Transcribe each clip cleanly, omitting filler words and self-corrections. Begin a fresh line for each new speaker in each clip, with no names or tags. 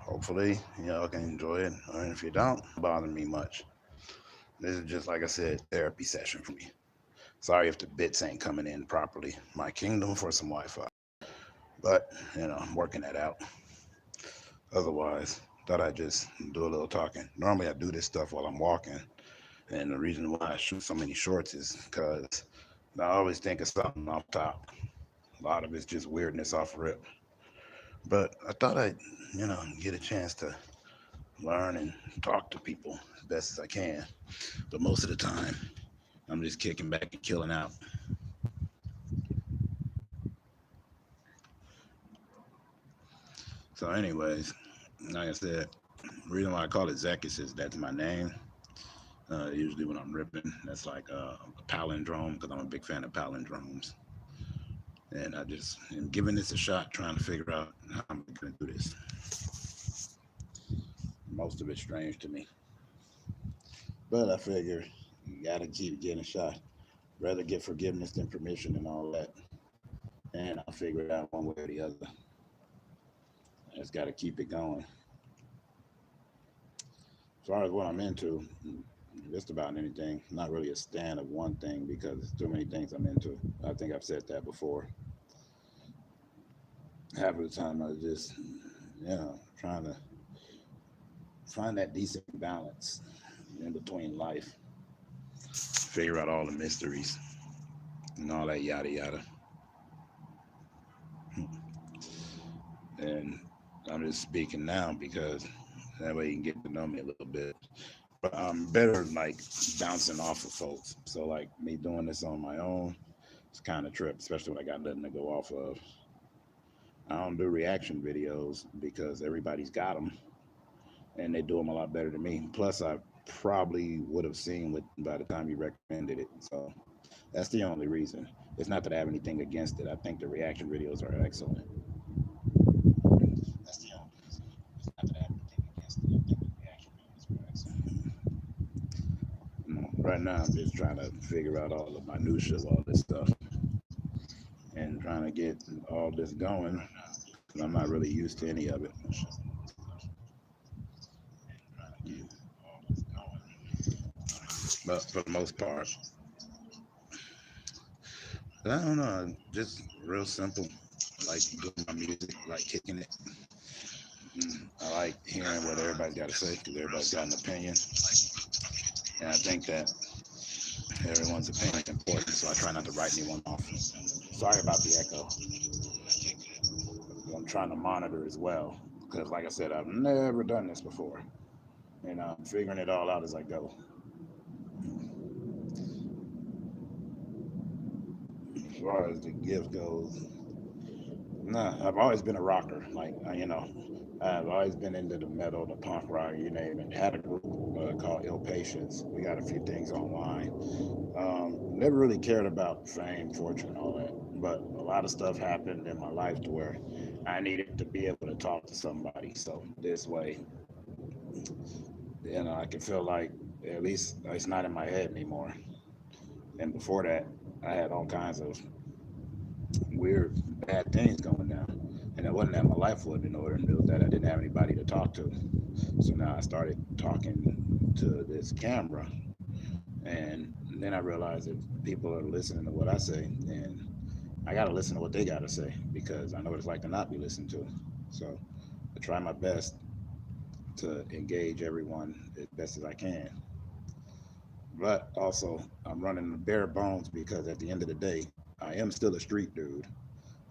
Hopefully, y'all can enjoy it. And if you don't, it doesn't bother me much. This is just, like I said, therapy session for me. Sorry if the bits ain't coming in properly. My kingdom for some Wi-Fi. But, I'm working that out. Otherwise, thought I'd just do a little talking. Normally I do this stuff while I'm walking. And the reason why I shoot so many shorts is because I always think of something off top. A lot of it's just weirdness off rip. But I thought I'd, get a chance to learn and talk to people as best as I can. But most of the time, I'm just kicking back and killing out. So, anyways, like I said, the reason why I call it Zekkez is that's my name. Usually when I'm ripping, that's like a palindrome because I'm a big fan of palindromes. And I just am giving this a shot, trying to figure out how I'm going to do this. Most of it's strange to me. But I figure you got to keep getting a shot. Rather get forgiveness than permission and all that. And I'll figure it out one way or the other. I just got to keep it going. As far as what I'm into, just about anything. I'm not really a stan of one thing because there's too many things I'm into. I think I've said that before. Half of the time I was just, trying to find that decent balance in between life, figure out all the mysteries and all that yada yada. And I'm just speaking now because that way you can get to know me a little bit. But I'm better like bouncing off of folks. So like me doing this on my own, it's kind of trip, especially when I got nothing to go off of. I don't do reaction videos because everybody's got them and they do them a lot better than me. Plus, I probably would have seen what by the time you recommended it. So that's the only reason. It's not that I have anything against it. I think the reaction videos are excellent. That's the only reason. It's not that I have anything against it. I think the reaction videos are excellent. Right now, I'm just trying to figure out all the minutiae of all this stuff and trying to get all this going because I'm not really used to any of it. But for the most part, I don't know, just real simple. I like doing my music, like kicking it. I like hearing what everybody's got to say because everybody's got an opinion. And I think that everyone's opinion is important, so I try not to write anyone off. Sorry about the echo. I'm trying to monitor as well because, like I said, I've never done this before. And I'm figuring it all out as I go. As far as the gift goes, nah, I've always been a rocker. I've always been into the metal, the punk rock, you name it. Had a group called Ill Patience. We got a few things online. Never really cared about fame, fortune, and all that. But a lot of stuff happened in my life to where I needed to be able to talk to somebody. So this way, I can feel like at least it's not in my head anymore. And before that, I had all kinds of weird, bad things going down. And it wasn't that my life wasn't in order, and it was that I didn't have anybody to talk to. So now I started talking to this camera, and then I realized that people are listening to what I say, and I got to listen to what they got to say because I know what it's like to not be listened to. So I try my best to engage everyone as best as I can. But also, I'm running the bare bones because at the end of the day, I am still a street dude.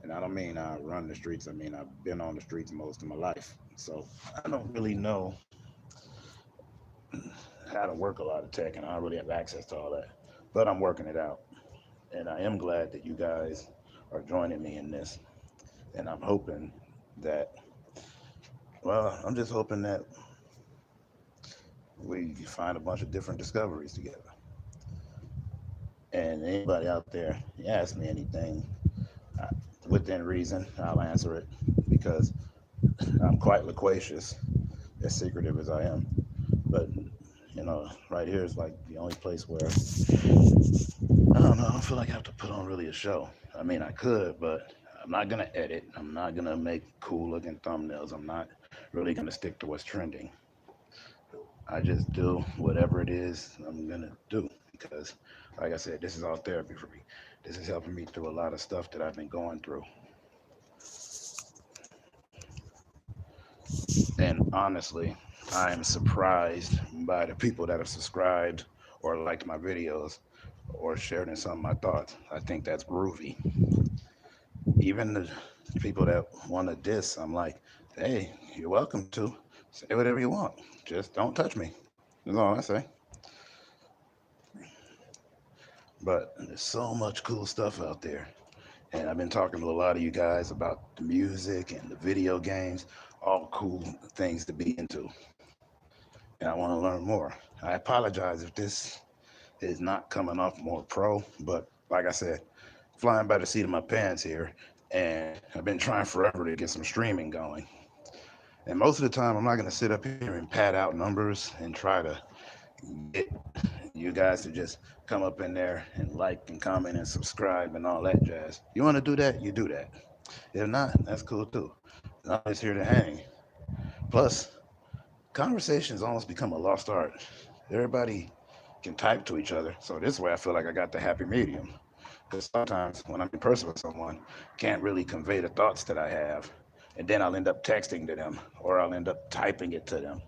And I don't mean I run the streets, I mean I've been on the streets most of my life. So I don't really know how to work a lot of tech and I don't really have access to all that. But I'm working it out. And I am glad that you guys are joining me in this. And I'm hoping that, well, I'm just hoping that we find a bunch of different discoveries together. And anybody out there, ask me anything uh, within reason, I'll answer it because I'm quite loquacious, as secretive as I am. But right here is like the only place where I don't know. I don't feel like I have to put on really a show. I mean, I could, but I'm not gonna edit. I'm not gonna make cool looking thumbnails. I'm not really gonna stick to what's trending. I just do whatever it is I'm gonna do because, like I said, this is all therapy for me. This is helping me through a lot of stuff that I've been going through. And honestly, I am surprised by the people that have subscribed or liked my videos or shared in some of my thoughts. I think that's groovy. Even the people that want to diss, I'm like, hey, you're welcome to. Say whatever you want. Just don't touch me. That's all I say. But there's so much cool stuff out there. And I've been talking to a lot of you guys about the music and the video games, all cool things to be into. And I want to learn more. I apologize if this is not coming off more pro, but like I said, flying by the seat of my pants here. And I've been trying forever to get some streaming going. And most of the time, I'm not going to sit up here and pad out numbers and try to get you guys to just come up in there and like and comment and subscribe and all that jazz. You want to do that, you do that. If not, that's cool too. I'm just here to hang. Plus, conversations almost become a lost art. Everybody can type to each other, so this way I feel like I got the happy medium. Because sometimes when I'm in person with someone, can't really convey the thoughts that I have, and then I'll end up texting to them or I'll end up typing it to them,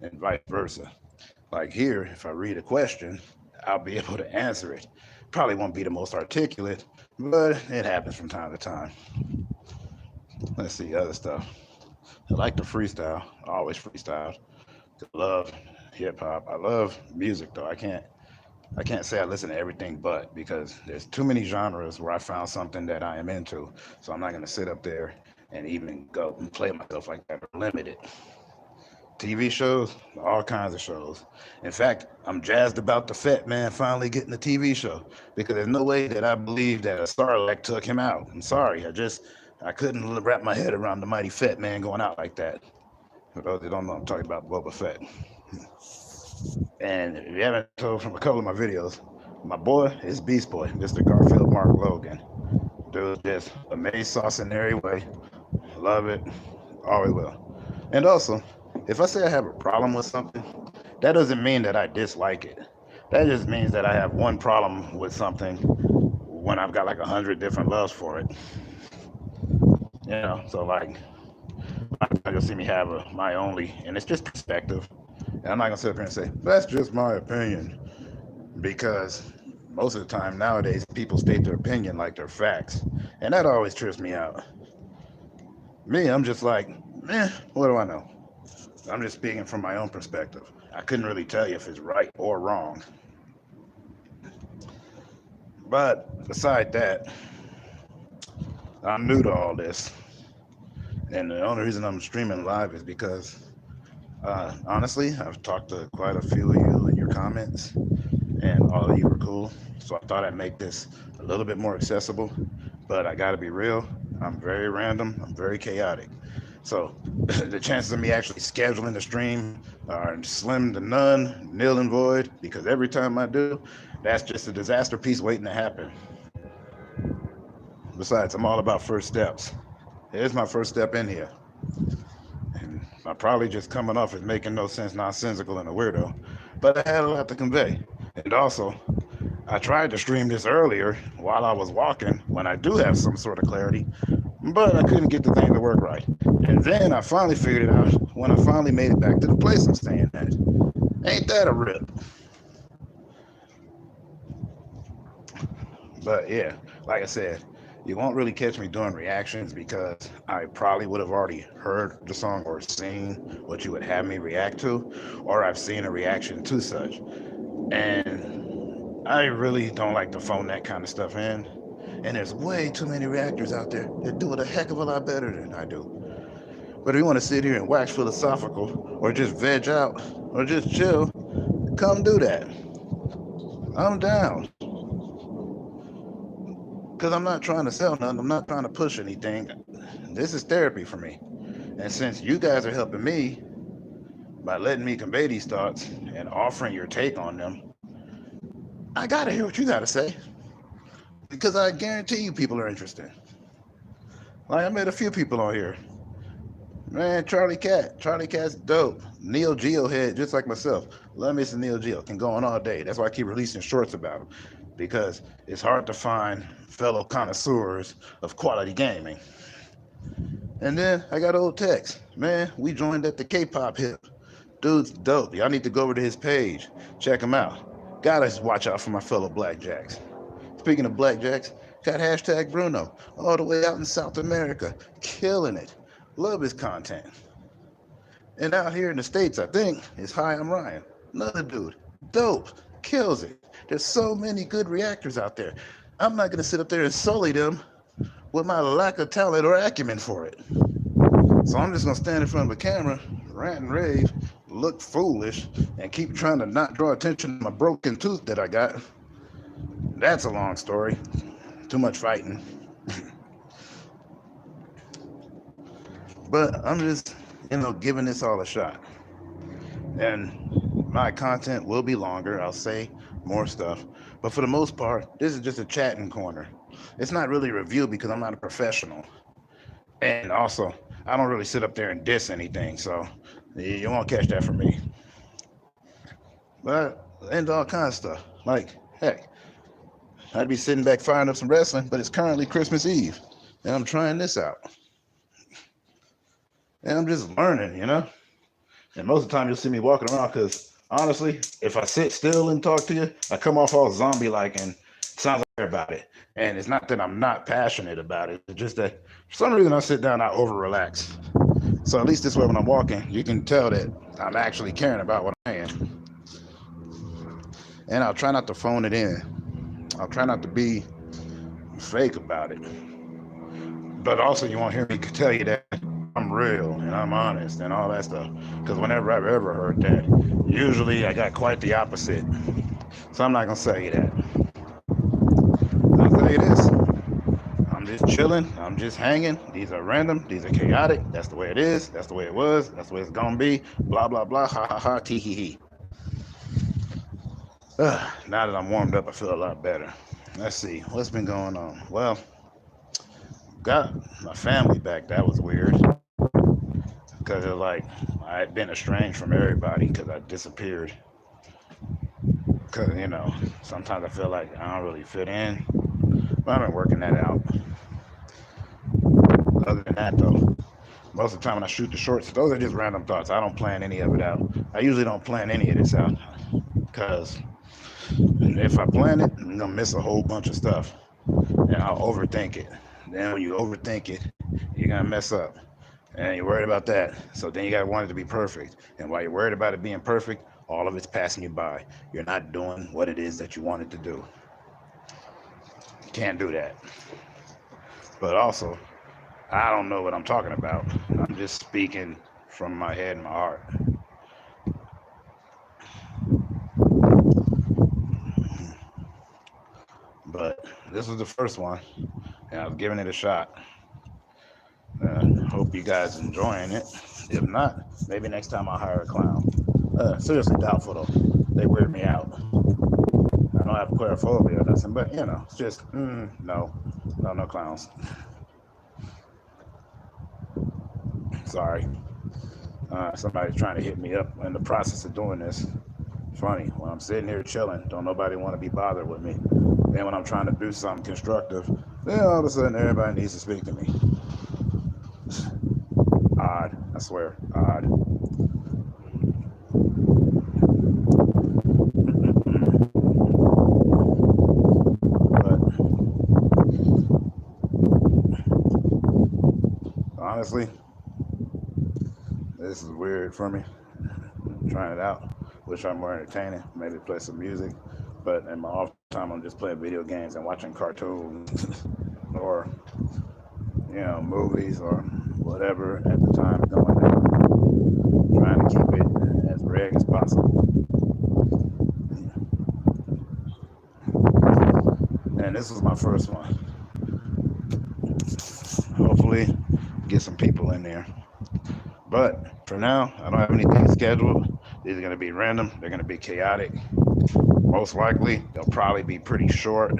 and vice versa. Like here, if I read a question, I'll be able to answer it. Probably won't be the most articulate, but it happens from time to time. Let's see other stuff. I like to freestyle. I always freestyle. I love hip hop. I love music though. I can't say I listen to everything but because there's too many genres where I found something that I am into. So I'm not gonna sit up there and even go and play myself like that or limit it. TV shows, all kinds of shows. In fact, I'm jazzed about the Fat Man finally getting a TV show because there's no way that I believe that a Sarlacc took him out. I'm sorry, I couldn't wrap my head around the mighty Fat Man going out like that. For those that don't know, I'm talking about Boba Fett. And if you haven't told from a couple of my videos, my boy is Beast Boy, Mr. Garfield Mark Logan. Dude, just amazing sauce in every way. Love it, always will. And also, if I say I have a problem with something, that doesn't mean that I dislike it. That just means that I have one problem with something when I've got like 100 different loves for it. So like, you'll see me have my only, and it's just perspective. And I'm not gonna sit up here and say that's just my opinion, because most of the time nowadays people state their opinion like they're facts, and that always trips me out. Me, I'm just like, what do I know? I'm just speaking from my own perspective. I couldn't really tell you if it's right or wrong. But beside that, I'm new to all this. And the only reason I'm streaming live is because, honestly, I've talked to quite a few of you in your comments, and all of you were cool. So I thought I'd make this a little bit more accessible. But I gotta be real, I'm very random, I'm very chaotic. So the chances of me actually scheduling the stream are slim to none, nil and void, because every time I do, that's just a disaster piece waiting to happen. Besides, I'm all about first steps. Here's my first step in here. And I'm probably just coming off as making no sense, nonsensical, and a weirdo, but I had a lot to convey. And also, I tried to stream this earlier while I was walking when I do have some sort of clarity, but I couldn't get the thing to work right. And then I finally figured it out when I finally made it back to the place I'm staying at. Ain't that a rip? But yeah, like I said, you won't really catch me doing reactions because I probably would have already heard the song or seen what you would have me react to, or I've seen a reaction to such. And I really don't like to phone that kind of stuff in. And there's way too many reactors out there that do it a heck of a lot better than I do. But if you want to sit here and wax philosophical, or just veg out, or just chill, come do that. I'm down. Because I'm not trying to sell nothing. I'm not trying to push anything. This is therapy for me. And since you guys are helping me by letting me convey these thoughts and offering your take on them, I got to hear what you got to say. Because I guarantee you people are interested. Like I met a few people on here. Man, Charlie Cat. Charlie Cat's dope. Neo Geo head, just like myself. Love me some Neo Geo. Can go on all day. That's why I keep releasing shorts about him. Because it's hard to find fellow connoisseurs of quality gaming. And then I got old Tex. Man, we joined at the K-pop hip. Dude's dope. Y'all need to go over to his page. Check him out. Gotta watch out for my fellow Blackjacks. Speaking of Blackjacks, got hashtag Bruno all the way out in South America. Killing it. Love his content. And out here in the States, I think, is Hi, I'm Ryan. Another dude. Dope. Kills it. There's so many good reactors out there. I'm not going to sit up there and sully them with my lack of talent or acumen for it. So I'm just going to stand in front of a camera, rant and rave, look foolish, and keep trying to not draw attention to my broken tooth that I got. That's a long story. Too much fighting. But I'm just, giving this all a shot. And my content will be longer. I'll say more stuff. But for the most part, this is just a chatting corner. It's not really a review because I'm not a professional. And also, I don't really sit up there and diss anything. So you won't catch that from me. But and all kinds of stuff. Like, heck, I'd be sitting back firing up some wrestling, but it's currently Christmas Eve. And I'm trying this out. And I'm just learning, And most of the time you'll see me walking around because honestly, if I sit still and talk to you, I come off all zombie-like and sounds like about it. And it's not that I'm not passionate about it. It's just that for some reason I sit down, I over-relax. So at least this way when I'm walking, you can tell that I'm actually caring about what I am. And I'll try not to phone it in. I'll try not to be fake about it. But also you won't hear me tell you that I'm real and I'm honest and all that stuff. Because whenever I've ever heard that, usually I got quite the opposite. So I'm not going to tell you that. I'll tell you this. I'm just chilling. I'm just hanging. These are random. These are chaotic. That's the way it is. That's the way it was. That's the way it's going to be. Blah, blah, blah. Ha, ha, ha. Tee, hee, hee. Now that I'm warmed up, I feel a lot better. Let's see. What's been going on? Well, got my family back. That was weird. Because it was like I had been estranged from everybody because I disappeared. Because, sometimes I feel like I don't really fit in. But I've been working that out. Other than that, though, most of the time when I shoot the shorts, those are just random thoughts. I don't plan any of it out. I usually don't plan any of this out. Because if I plan it, I'm going to miss a whole bunch of stuff. And I'll overthink it. Then when you overthink it, you're going to mess up. And you're worried about that. So then you got to want it to be perfect. And while you're worried about it being perfect, all of it's passing you by. You're not doing what it is that you wanted to do. You can't do that. But also, I don't know what I'm talking about. I'm just speaking from my head and my heart. But this was the first one, and I was giving it a shot. Hope you guys enjoying it. If not, maybe next time I'll hire a clown. Seriously doubtful though. They weird me out. I don't have clairphobia or nothing, but it's just no clowns. Sorry. Somebody's trying to hit me up in the process of doing this. Funny, when I'm sitting here chilling, don't nobody want to be bothered with me. Then when I'm trying to do something constructive, then all of a sudden everybody needs to speak to me. Odd, I swear, odd. But honestly, this is weird for me. I'm trying it out. Wish I'm more entertaining. Maybe play some music. But in my off time, I'm just playing video games and watching cartoons or movies or whatever at the time going on. Trying to keep it as reg as possible. And this was my first one. Hopefully, get some people in there. But for now, I don't have anything scheduled. These are going to be random. They're going to be chaotic. Most likely, they'll probably be pretty short.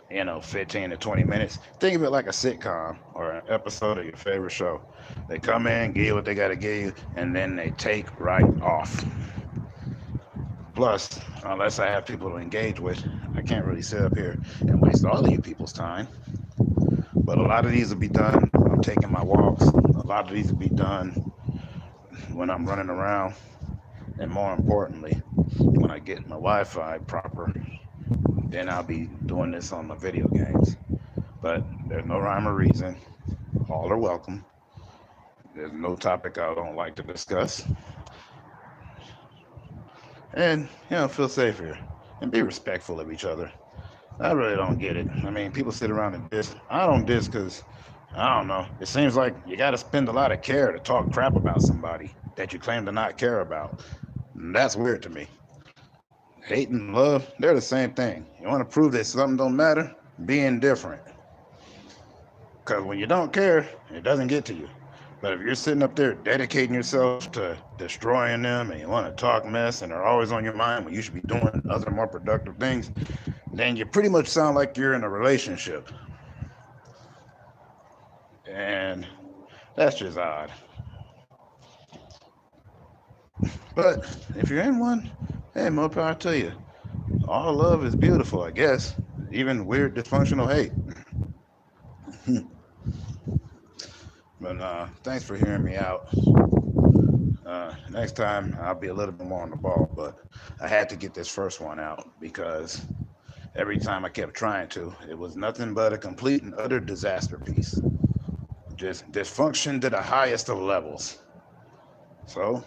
15 to 20 minutes. Think of it like a sitcom or episode of your favorite show. They come in, give you what they got to give you, and then they take right off. Plus, unless I have people to engage with, I can't really sit up here and waste all of you people's time. But a lot of these will be done. I'm taking my walks. A lot of these will be done when I'm running around. And more importantly, when I get my Wi-Fi proper, then I'll be doing this on my video games. But there's no rhyme or reason. All are welcome. There's no topic I don't like to discuss. And, feel safe here. And be respectful of each other. I really don't get it. I mean, people sit around and diss. I don't diss because, I don't know. It seems like you got to spend a lot of care to talk crap about somebody that you claim to not care about. And that's weird to me. Hate and love, they're the same thing. You want to prove that something don't matter? Be indifferent. Because when you don't care, it doesn't get to you. But if you're sitting up there dedicating yourself to destroying them and you want to talk mess and they're always on your mind when you should be doing other more productive things, then you pretty much sound like you're in a relationship. And that's just odd. But if you're in one, hey, more power to you. All love is beautiful, I guess. Even weird, dysfunctional hate. But thanks for hearing me out. Next time, I'll be a little bit more on the ball. But I had to get this first one out because every time I kept trying to, it was nothing but a complete and utter disaster piece. Just dysfunction to the highest of levels. So,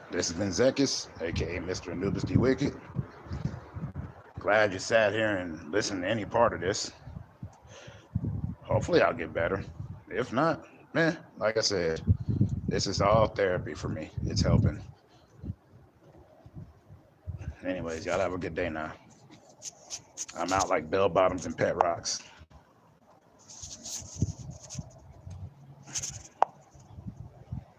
this has been Zekkez, aka Mr. Anubis the Wicked. Glad you sat here and listened to any part of this. Hopefully I'll get better. If not, like I said, this is all therapy for me. It's helping. Anyways, y'all have a good day now. I'm out like bell bottoms and pet rocks.